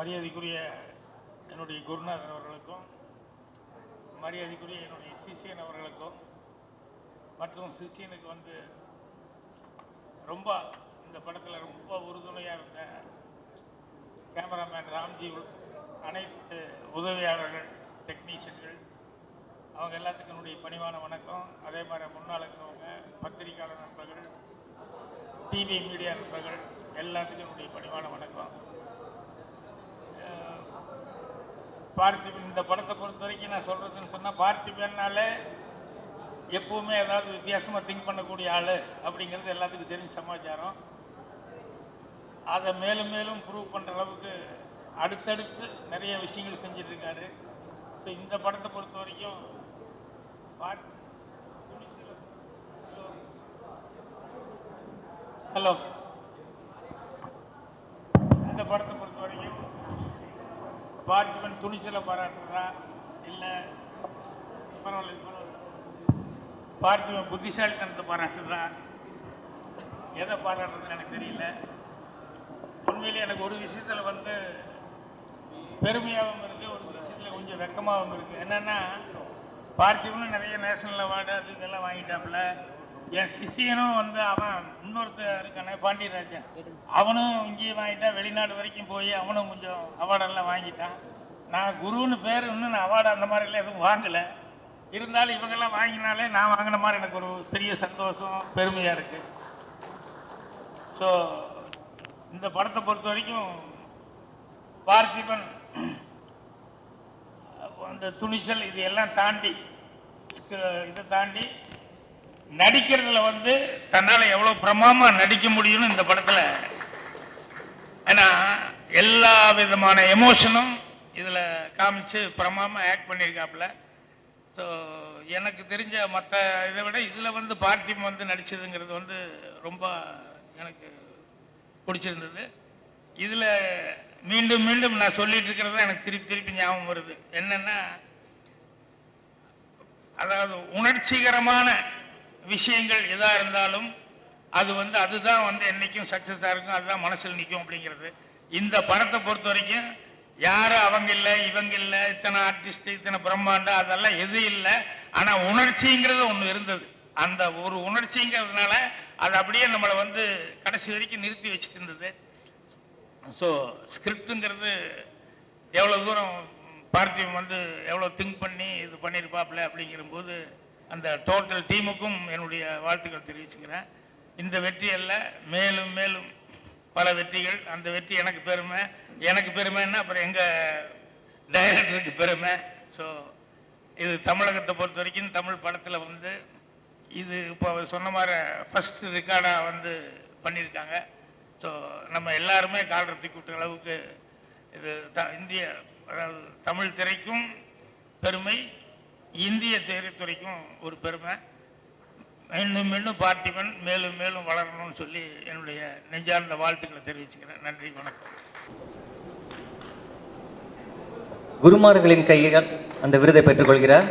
மரியாதைக்குரிய என்னுடைய குருநாதர் அவர்களுக்கும், மரியாதைக்குரிய என்னுடைய சிஷியன் அவர்களுக்கும், மற்றும் சிஷியனுக்கு வந்து ரொம்ப இந்த படத்தில் ரொம்ப உறுதுணையாக இருந்த கேமராமேன் ராம்ஜி, அனைத்து உதவியாளர்கள், டெக்னீஷியன்கள், அவங்க எல்லாத்துக்கும் என்னுடைய பணிவான வணக்கம். அதே மாதிரி முன்னால் இருக்கிறவங்க, பத்திரிகையாளர் நண்பர்கள், டிவி மீடியா நண்பர்கள் எல்லாத்துக்கும் என்னுடைய பணிவான வணக்கம். பார்த்திபன் இந்த படத்தை பொறுத்த வரைக்கும் நான் சொல்கிறதுன்னு சொன்னால், பார்த்திபன்னாலே எப்பவுமே ஏதாவது வித்தியாசமாக திங்க் பண்ணக்கூடிய ஆள் அப்படிங்கிறது எல்லாத்துக்கும் தெரிஞ்ச சமாச்சாரம். அதை மேலும் மேலும் ப்ரூவ் பண்ணுற அளவுக்கு அடுத்தடுத்து நிறைய விஷயங்கள் செஞ்சிட்ருக்காரு. ஸோ இந்த படத்தை பொறுத்த வரைக்கும் ஹலோ இந்த படத்தை பொறுத்த வரைக்கும் பார்த்திபன் துணிச்சலை பாராட்டுறா இல்லை பரவாயில்ல, பார்த்திபன் புத்திசாலித்தனத்தை பாராட்டுறா, எதை பாராட்டுறதுன்னு எனக்கு தெரியல. உண்மையிலே எனக்கு ஒரு விஷயத்தில் வந்து பெருமையாகவும் இருக்குது, ஒரு விஷயத்தில் கொஞ்சம் வெக்கமாகவும் இருக்குது. என்னென்னா, பார்த்திபனும் நிறைய நேஷனல் அவார்டு அது இதெல்லாம் வாங்கிட்டாப்புல. என் சிஷியனும் வந்து அவன் இன்னொருத்தர் இருக்கானே பாண்டியராஜன், அவனும் இங்கேயே வாங்கிட்டான், வெளிநாடு வரைக்கும் போய் அவனும் கொஞ்சம் அவார்டெல்லாம் வாங்கிட்டான். நான் குருன்னு பேர் இன்னும் நான் அவார்டு அந்த மாதிரிலாம் எதுவும் வாங்கலை. இருந்தாலும் இவங்கெல்லாம் வாங்கினாலே நான் வாங்கின மாதிரி எனக்கு ஒரு பெரிய சந்தோஷம், பெருமையாக இருக்குது. ஸோ இந்த படத்தை பொறுத்த வரைக்கும் பார்த்திபன் அந்த துணிச்சல் இது எல்லாம் தாண்டி, இதை தாண்டி நடிக்கிறதுல வந்து தன்னால் எவ்வளோ பிரமாதமாக நடிக்க முடியும்னு இந்த படத்தில், ஏன்னா எல்லா விதமான எமோஷனும் இதில் காமிச்சு பிரமாதமாக ஆக்ட் பண்ணியிருக்காப்புல. ஸோ எனக்கு தெரிஞ்ச மற்ற இதை விட இதில் வந்து பார்த்திபன் வந்து நடித்ததுங்கிறது வந்து ரொம்ப எனக்கு பிடிச்சிருந்தது. இதில் மீண்டும் மீண்டும் நான் சொல்லிட்டு இருக்கிறது எனக்கு திருப்பி திருப்பி ஞாபகம் வருது. என்னென்னா, அதாவது உணர்ச்சிகரமான விஷயங்கள் எதாக இருந்தாலும் அது வந்து அதுதான் வந்து என்றைக்கும் சக்ஸஸாக இருக்கும், அதுதான் மனசில் நிற்கும் அப்படிங்கிறது. இந்த படத்தை பொறுத்த வரைக்கும் யாரும் அவங்க இல்லை இவங்க இல்லை, இத்தனை ஆர்டிஸ்ட் இத்தனை பிரம்மாண்டம் அதெல்லாம் எதுவும் இல்லை. ஆனால் உணர்ச்சிங்கிறது ஒன்று இருந்தது. அந்த ஒரு உணர்ச்சிங்கிறதுனால அது அப்படியே நம்மளை வந்து கடைசி வரைக்கும் நிறுத்தி வச்சுட்டு இருந்தது. ஸோ ஸ்கிரிப்டுங்கிறது எவ்வளோ தூரம் பார்த்திபன் வந்து எவ்வளோ திங்க் பண்ணி இது பண்ணியிருப்பாப்புல அப்படிங்கிறபோது அந்த டோட்டல் டீமுக்கும் என்னுடைய வாழ்த்துக்கள் தெரிவிச்சுக்கிறேன். இந்த வெற்றியல்ல மேலும் மேலும் பல வெற்றிகள். அந்த வெற்றி எனக்கு பெருமை, எனக்கு பெருமைன்னா அப்புறம் எங்கள் டைரக்டருக்கு பெருமை. ஸோ இது தமிழகத்தை பொறுத்த வரைக்கும் தமிழ் படத்தில் வந்து இது இப்போ அவர் சொன்ன மாதிரி ஃபஸ்ட்டு ரெக்கார்டாக வந்து பண்ணியிருக்காங்க. ஸோ நம்ம எல்லாருமே கால்ரத்தி கூட்ட அளவுக்கு இது இந்திய, அதாவது தமிழ் திரைக்கும் பெருமை, இந்திய திரைத்துறைக்கும் ஒரு பெருமை. மீண்டும் மீண்டும் பார்த்திபன் மேலும் மேலும் வளரணும்னு சொல்லி என்னுடைய நெஞ்சார்ந்த வாழ்த்துக்களை தெரிவிச்சுக்கிறேன். நன்றி, வணக்கம். குருமார்களின் கையால் அந்த விருதை பெற்றுக்கொள்கிறார்.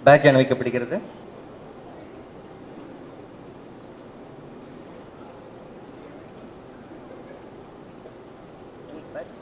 பேட்ஜ் அணிவிக்கப்படுகிறது. பேட்ஜ்